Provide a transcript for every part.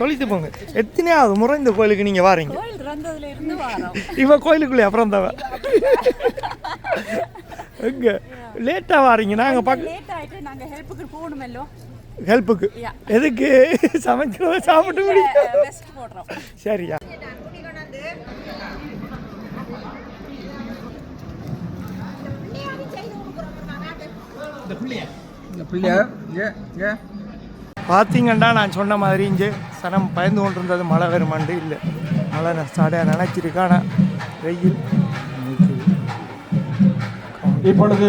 சொல்லிட்டு போங்க. எத்தனையாவது முறை இந்த கோயிலுக்கு நீங்க வாரீங்க? இவ கோயிலுக்குள்ளே அப்புறம் தவ எங்க லேட்டா வாரீங்க? நாங்க ஹெல்ப்புக்கு எதுக்கு? சமைக்கிறத சாப்பிட்டு முடியும். சரியா? பார்த்தீங்கன்னா நான் சொன்ன மாதிரி இங்கே சனம் பயந்து கொண்டு இருந்தது மழை வருமாண்டு இல்லை. மழை ஸ்டார்டாக நினைச்சிருக்கு. ஆனால் வெயில் இப்பொழுது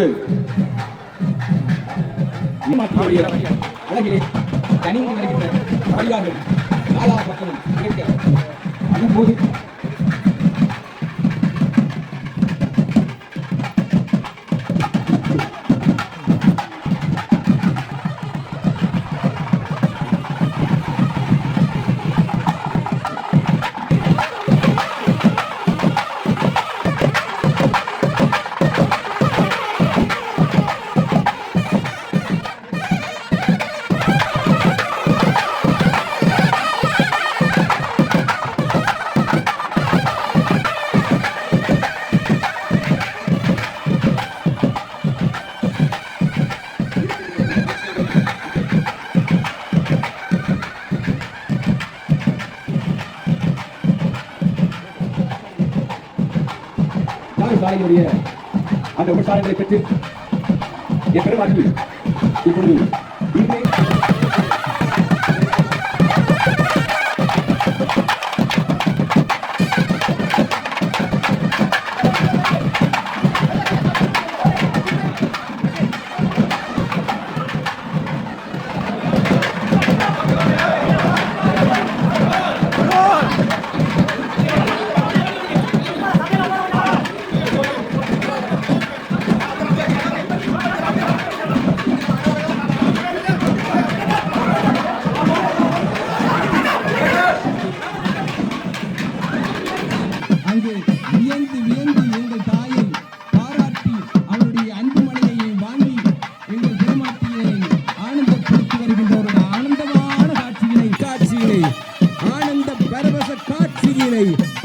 சாலையுடைய அந்த விவசாயங்களை பெற்று என் பெருமாட்டி இப்பொழுது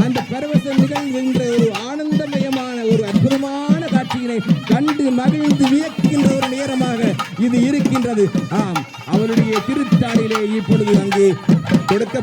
அந்த பரவச நிகழ்கின்ற ஒரு ஆனந்தமயமான ஒரு அற்புதமான காட்சியினை கண்டு மகிழ்ந்து வியக்கின்ற ஒரு நேரமாக இது இருக்கின்றது. ஆம், அவருடைய திருத்தாளிலே இப்பொழுது அங்கு கொடுக்க